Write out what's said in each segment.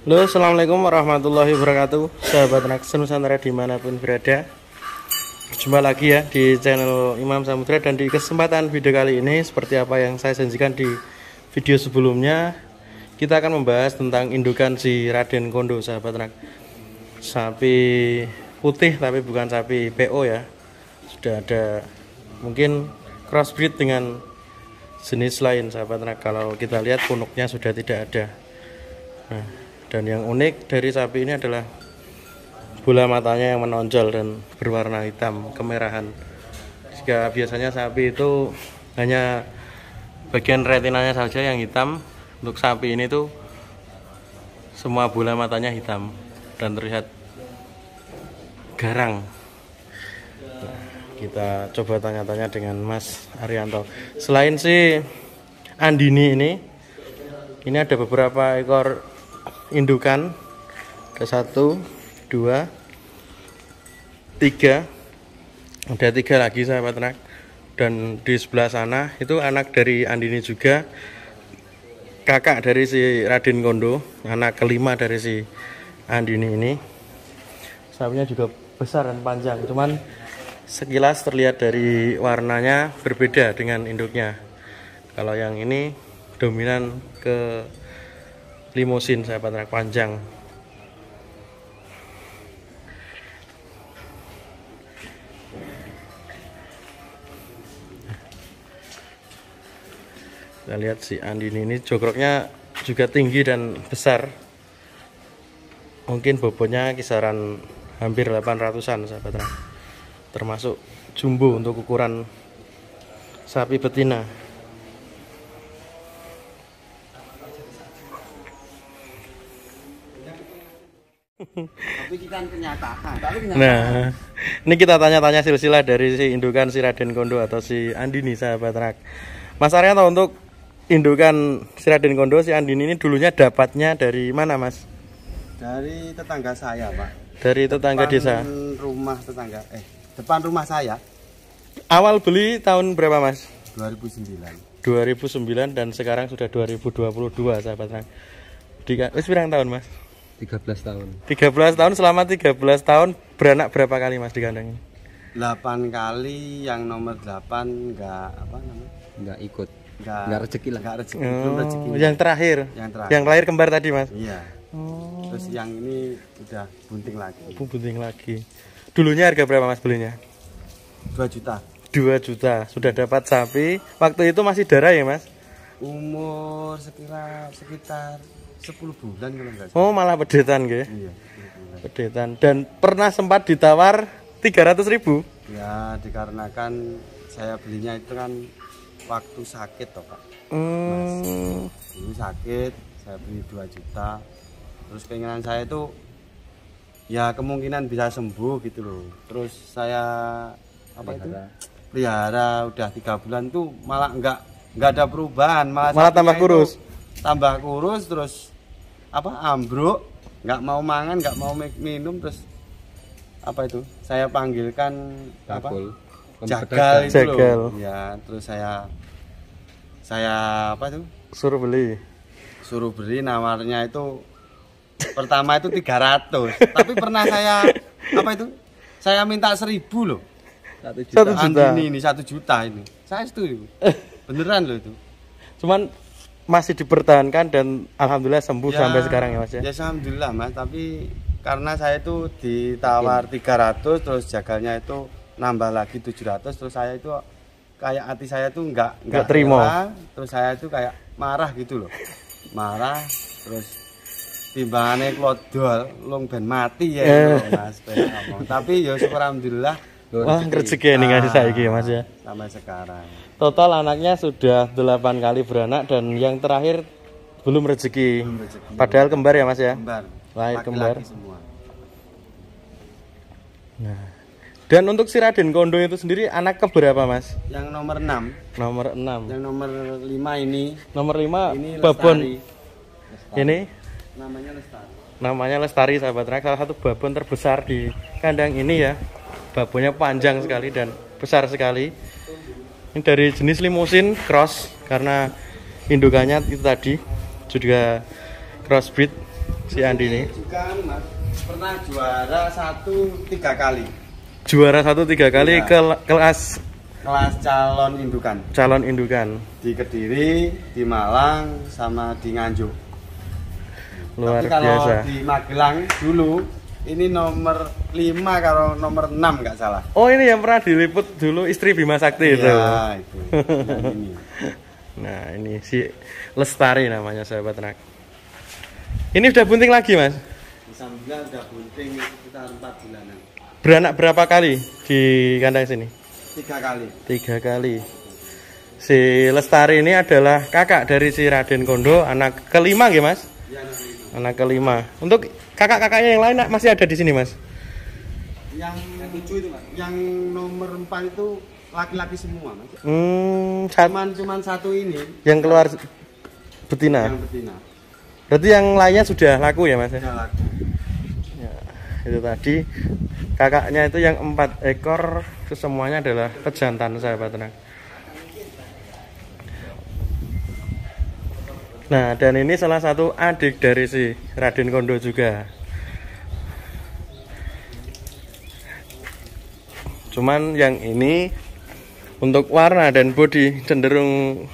Halo, assalamualaikum warahmatullahi wabarakatuh, sahabat anak Nusantara dimanapun berada. Jumpa lagi ya di channel Imam Samudra, dan di kesempatan video kali ini seperti apa yang saya janjikan di video sebelumnya, kita akan membahas tentang indukan si Raden Kondo, sahabat anak. Sapi putih tapi bukan sapi PO ya. Sudah ada mungkin crossbreed dengan jenis lain, sahabat anak. Kalau kita lihat punuknya sudah tidak ada. Nah, dan yang unik dari sapi ini adalah bola matanya yang menonjol dan berwarna hitam kemerahan. Jika biasanya sapi itu hanya bagian retinanya saja yang hitam, untuk sapi ini tuh semua bola matanya hitam dan terlihat garang. Nah, kita coba tanya-tanya dengan Mas Arianto. Selain si Andini ini ada beberapa ekor indukan, ada 1, 2, 3, ada 3 lagi, sahabat ternak. Dan di sebelah sana itu anak dari Andini juga, kakak dari si Raden Kondo, anak kelima dari si Andini ini. Sapinya juga besar dan panjang, cuman sekilas terlihat dari warnanya berbeda dengan induknya. Kalau yang ini dominan ke limusin, sahabat ternak, panjang. Kita lihat si Andini ini jogroknya juga tinggi dan besar. Mungkin bobotnya kisaran hampir 800-an, sahabat ternak. Termasuk jumbo untuk ukuran sapi betina. Tapi kita kenyataan. Nah, ini kita tanya-tanya silsilah dari si indukan si Raden Kondo atau si Andini, sahabat ternak. Mas Arianto, untuk indukan si Raden Kondo, si Andini ini dulunya dapatnya dari mana, Mas? Dari tetangga saya, Pak. Dari tetangga desa. Depan rumah saya. Awal beli tahun berapa, Mas? 2009. 2009 dan sekarang sudah 2022, sahabat ternak. Wis pirang tahun, Mas? 13 tahun. 13 tahun. Selama 13 tahun beranak berapa kali, Mas, di kandang ini? 8 kali, yang nomor 8 enggak ikut. Enggak rezeki lah. Enggak rezeki. Belum rezeki. Yang terakhir. Yang lahir kembar tadi, Mas. Iya. Terus yang ini udah bunting lagi. Bunting lagi. Dulunya harga berapa, Mas, belinya? 2 juta. 2 juta. Sudah dapat sapi. Waktu itu masih darah ya, Mas? Umur sekitar 10 bulan kalau enggak salah. Oh, malah pedetan gitu. Iya, pedetan. Dan pernah sempat ditawar 300.000. Ya, dikarenakan saya belinya itu kan waktu sakit toh, Pak. Dulu sakit, saya beli 2 juta. Terus keinginan saya itu ya kemungkinan bisa sembuh gitu loh. Terus saya pelihara udah 3 bulan tuh malah enggak ada perubahan, malah tambah kurus. Tambah kurus, terus ambruk, nggak mau mangan, nggak mau minum, terus saya panggilkan jagal itu loh ya, terus saya suruh beli, nawarnya itu pertama itu 300, tapi pernah saya minta 1.000 loh. 1 juta. Ini 1 juta ini saya setuju, beneran loh itu. Cuman masih dipertahankan dan alhamdulillah sembuh ya, sampai sekarang ya, Mas ya. Ya alhamdulillah, Mas, tapi karena saya itu ditawar 300, terus jagalnya itu nambah lagi 700, terus saya itu kayak hati saya tuh nggak terima. Terus saya itu kayak marah gitu loh. Marah, terus timbangannya klodol, long ben mati ya Mas, tapi ya syukur alhamdulillah. Wah, rezeki ini ngasih saya ya, Mas ya. Sampai sekarang. Total anaknya sudah 8 kali beranak dan yang terakhir belum rezeki. Padahal kembar ya, Mas ya? Kembar. Lahir kembar. Semua. Nah. Dan untuk si Raden Kondo itu sendiri anak keberapa, Mas? Yang nomor 6. Nomor 6. Yang nomor 5 ini. Nomor 5 ini babon. Lestari. Ini namanya Lestari. Namanya Lestari, sahabat ternak. Salah satu babon terbesar di kandang ini ya. Babonnya panjang sekali dan besar sekali. Ini dari jenis limusin cross karena indukannya itu tadi juga crossbreed si Andi ini? Juga Mas, pernah juara 3 kali. Juara 3 kali Iya. ke kelas Calon indukan. calon indukan. Di Kediri, di Malang, sama di Nganjuk. Luar Tapi kalau biasa. di Magelang dulu ini nomor 5 kalau nomor 6 nggak salah. Oh, ini yang pernah diliput dulu istri Bima Sakti itu. Iya, itu. Yang ini. Nah, ini si Lestari namanya sahabat ternak. Ini udah bunting lagi, Mas? Alhamdulillah udah bunting sekitar 4 bulanan. Beranak berapa kali di kandang sini? 3 kali. 3 kali. Si Lestari ini adalah kakak dari si Raden Kondo, anak kelima nggih, Mas? Iya, Anak kelima. Untuk kakak-kakaknya yang lain masih ada di sini, Mas? yang 7 itu, Mas. Yang nomor 4 itu laki-laki semua, Mas. Cuman satu ini yang keluar betina. yang betina. Berarti yang lainnya sudah laku ya, Mas? Sudah laku. Ya, itu tadi kakaknya itu yang 4 ekor, semuanya adalah pejantan sahabat ternak. Nah, dan ini salah satu adik dari si Raden Kondo juga. Cuman yang ini untuk warna dan bodi cenderung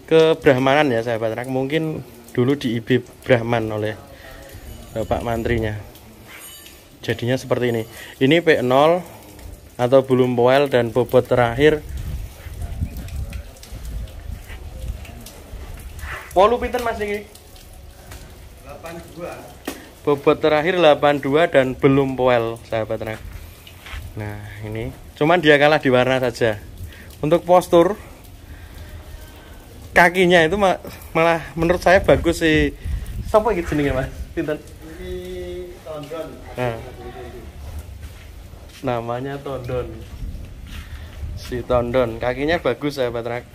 ke Brahmanan ya sahabat ternak. Mungkin dulu di IB Brahman oleh Bapak Mantrinya. Jadinya seperti ini. Ini P0 atau belum poel dan bobot terakhir. Polu pinten Mas iki? 82. Bobot terakhir 82 dan belum poel sahabat ternak. Nah, ini cuman dia kalah di warna saja. Untuk postur kakinya itu malah menurut saya bagus sih. Sampai gitu jenenge Mas? Pinten? Ini tondon. Nah, namanya tondon. Si tondon, kakinya bagus sahabat ternak.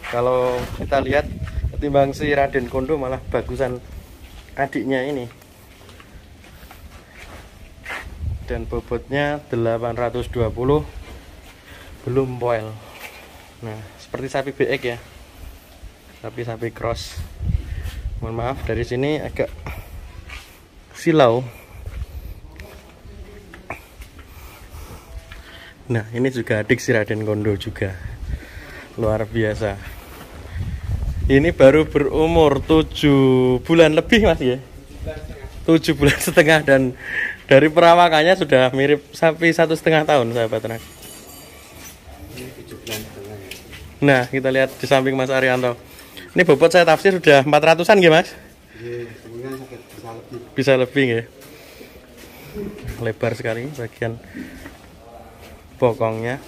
Kalau kita lihat ketimbang si Raden Kondo malah bagusan adiknya ini. Dan bobotnya 820 belum poel. Nah, seperti sapi BX ya. Sapi cross. Mohon maaf dari sini agak silau. Nah, ini juga adik si Raden Kondo juga. Luar biasa. Ini baru berumur 7 bulan lebih Mas ya. 7 bulan setengah dan dari perawakannya sudah mirip sapi 1,5 tahun sahabat ternak. Ini 7 bulan setengah ya. Nah, kita lihat di samping Mas Arianto. Ini bobot saya tafsir sudah 400-an nggih Mas? Iya, sebenarnya sakit bisa lebih. Bisa lebih nggih. Lebar sekali bagian bokongnya.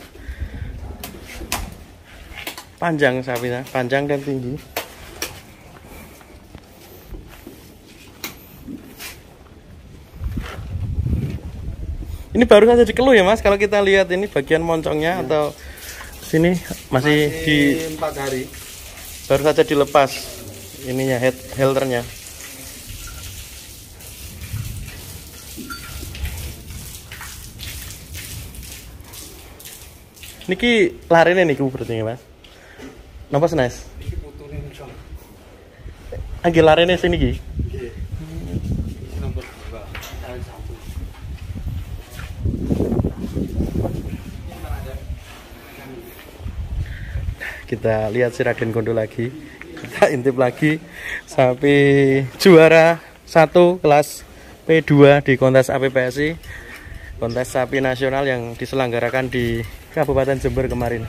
Panjang sapinya, panjang dan tinggi. Ini baru saja dikeluh ya Mas. Kalau kita lihat ini bagian moncongnya atau sini masih di 4 hari. baru saja dilepas ininya halternya. Niki larine niku berarti Mas. Napa senes? Iki putune niku. Angge larine sini iki. Nggih. Nomor 2. Tahun 1. Kita lihat si Raden Kondo lagi. Kita intip lagi sapi juara 1 kelas P2 di kontes APPSI, kontes sapi nasional yang diselenggarakan di Kabupaten Jember kemarin.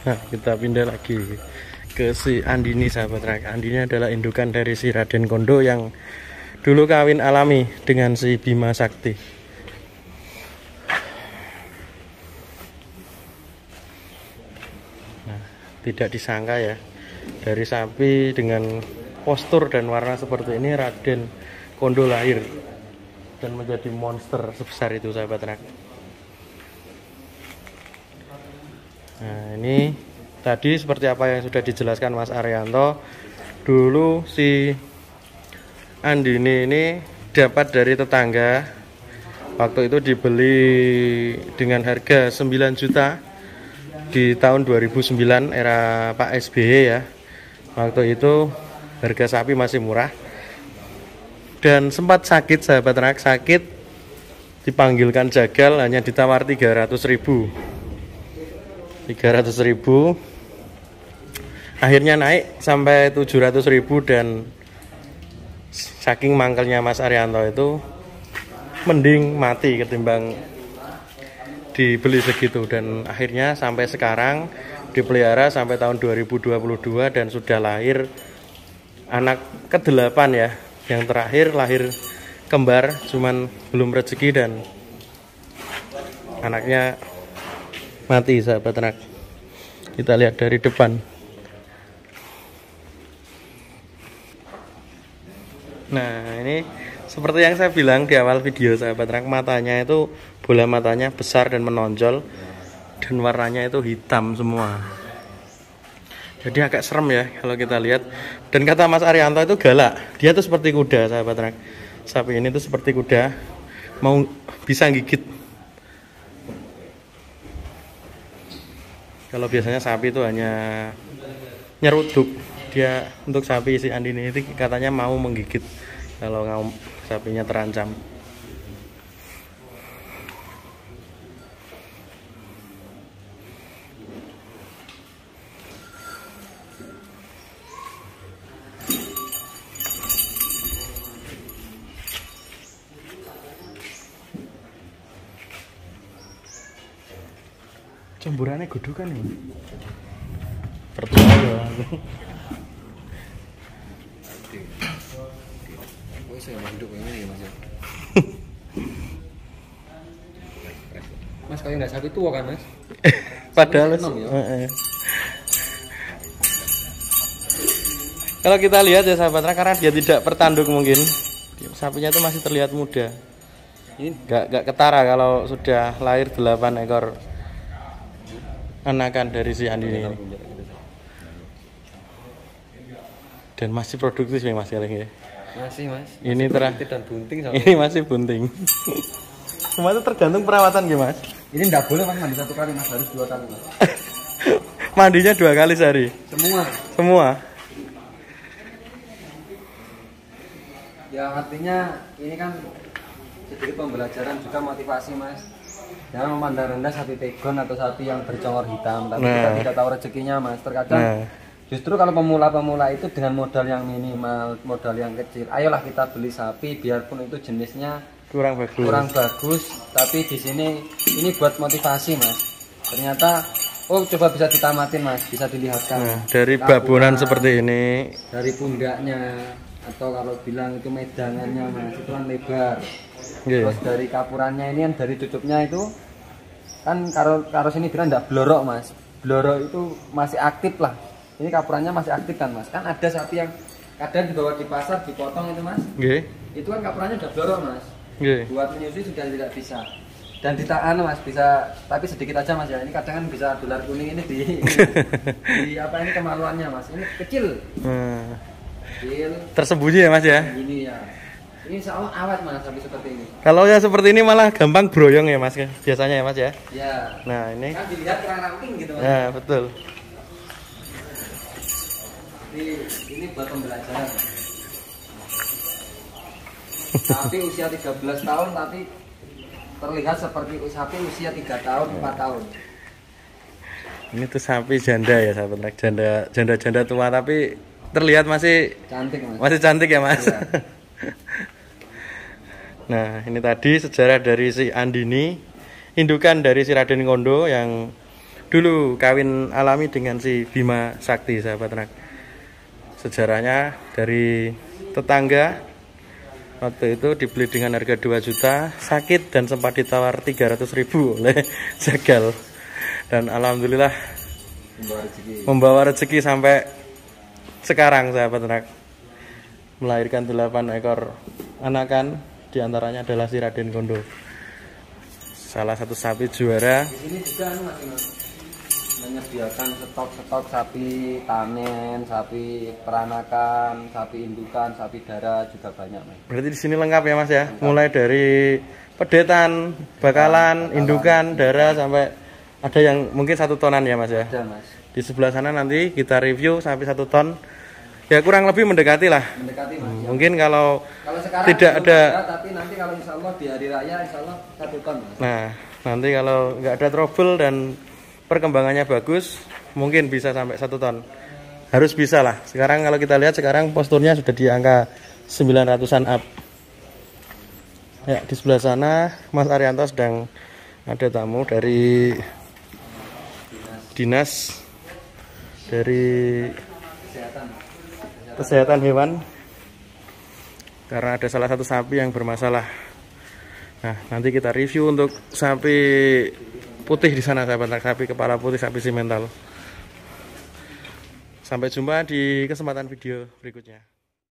Nah, kita pindah lagi ke si Andini sahabat ternak. Andini adalah indukan dari si Raden Kondo yang dulu kawin alami dengan si Bima Sakti. Nah, tidak disangka ya, dari sapi dengan postur dan warna seperti ini Raden Kondo lahir dan menjadi monster sebesar itu sahabat ternak. Nah, ini tadi seperti apa yang sudah dijelaskan Mas Arianto. Dulu si Andini ini dapat dari tetangga. Waktu itu dibeli dengan harga 9 juta di tahun 2009 era Pak SBY ya. Waktu itu harga sapi masih murah. Dan sempat sakit sahabat ternak, sakit, dipanggilkan jagal, hanya ditawar 300.000. Akhirnya naik sampai 700.000 dan saking mangkelnya Mas Arianto itu mending mati ketimbang dibeli segitu, dan akhirnya sampai sekarang dipelihara sampai tahun 2022 dan sudah lahir anak ke-8 ya. Yang terakhir lahir kembar, cuman belum rezeki dan anaknya mati sahabat ternak. Kita lihat dari depan. Nah, ini seperti yang saya bilang di awal video sahabat ternak, matanya itu, bola matanya besar dan menonjol, dan warnanya itu hitam semua. Jadi agak serem ya kalau kita lihat. Dan kata Mas Arianto itu galak. Dia tuh seperti kuda sahabat ternak. Sapi ini tuh seperti kuda, mau bisa gigit. Kalau biasanya sapi itu hanya nyeruduk, dia untuk sapi si Andini ini katanya mau menggigit kalau sapinya terancam. Cemburannya gudukan ya. Percaya aku. Mas kayak nggak sapi tua kan Mas? Padahal kalau kita lihat ya sahabatnya, karena dia tidak bertanduk mungkin sapinya itu masih terlihat muda. Ini gak ketara kalau sudah lahir 8 ekor anakan dari si Andini ini. Dan masih produktif ya Mas Galing ya. Masih Mas. Ini dan bunting sama. Ini masih bunting. Semua itu tergantung perawatan ya Mas. Ini enggak boleh Mas mandi 1 kali Mas, harus 2 kali Mas. Mandinya 2 kali sehari. Semua. Ya artinya ini kan sedikit pembelajaran juga, motivasi Mas. Jangan memandang rendah sapi pegon atau sapi yang bercongor hitam, tapi kita tidak tahu rezekinya Mas. Terkadang justru kalau pemula-pemula itu dengan modal yang minimal, modal yang kecil, ayolah kita beli sapi biarpun itu jenisnya kurang bagus, tapi di sini ini buat motivasi Mas. Ternyata coba bisa ditamatin Mas, bisa dilihatkan dari babonan seperti ini, dari pundaknya, atau kalau bilang itu medangannya Mas, itu kan lebar. Terus dari kapurannya ini kan, dari tutupnya itu kan karo sini bilang enggak blorok Mas. Blorok itu masih aktif lah. Ini kapurannya masih aktif kan Mas. Kan ada sapi yang kadang dibawa di pasar dipotong itu Mas. Itu kan kapurannya udah blorok Mas. Buat menyusui sudah tidak bisa. Dan ditahan Mas bisa, tapi sedikit aja Mas ya. Ini kadang kan bisa dolar kuning ini di apa ini kemaluannya Mas. Ini kecil. Kecil. Tersembunyi ya Mas ya. Ini ya. Ini insya Allah awet Mas sapi seperti ini. Kalau ya seperti ini malah gampang broyong ya Mas biasanya ya Mas ya. Ya. Nah ini kan dilihat kurang ramping gitu Mas. Ya betul. Ini buat pembelajaran. Sapi usia 13 tahun tapi terlihat seperti sapi usia 3 tahun, 4 tahun. Ini tuh sapi janda ya sahabat, janda tua tapi terlihat masih cantik Mas. Masih cantik ya Mas. Ya. Nah, ini tadi sejarah dari si Andini, indukan dari si Raden Kondo yang dulu kawin alami dengan si Bima Sakti sahabat ternak. Sejarahnya dari tetangga, waktu itu dibeli dengan harga 2 juta, sakit dan sempat ditawar 300.000 oleh jagal. Dan alhamdulillah membawa rezeki sampai sekarang sahabat ternak. Melahirkan 8 ekor anakan, diantaranya adalah si Raden Kondo. Salah satu sapi juara. Di sini juga menyediakan stok sapi tanen, sapi peranakan, sapi indukan, sapi darah juga banyak Mas. Berarti di sini lengkap ya Mas ya, mulai dari pedetan, bakalan, indukan, darah sampai ada yang mungkin 1 tonan ya Mas ya. Ada Mas. Di sebelah sana nanti kita review sapi 1 ton. Ya kurang lebih mendekati lah. Mendekati Mas. Mungkin kalau sekarang tidak ada, tapi nanti kalau insya Allah di hari raya insya Allah 1 ton Mas. Nah nanti kalau nggak ada trouble dan perkembangannya bagus, mungkin bisa sampai 1 ton. Harus bisa lah. Sekarang kalau kita lihat sekarang posturnya sudah di angka 900-an up. Ya, di sebelah sana Mas Arianto sedang ada tamu dari dinas dari kesehatan hewan karena ada salah satu sapi yang bermasalah. Nah, nanti kita review untuk sapi putih di sana, sapi kepala putih, sapi simental. Sampai jumpa di kesempatan video berikutnya.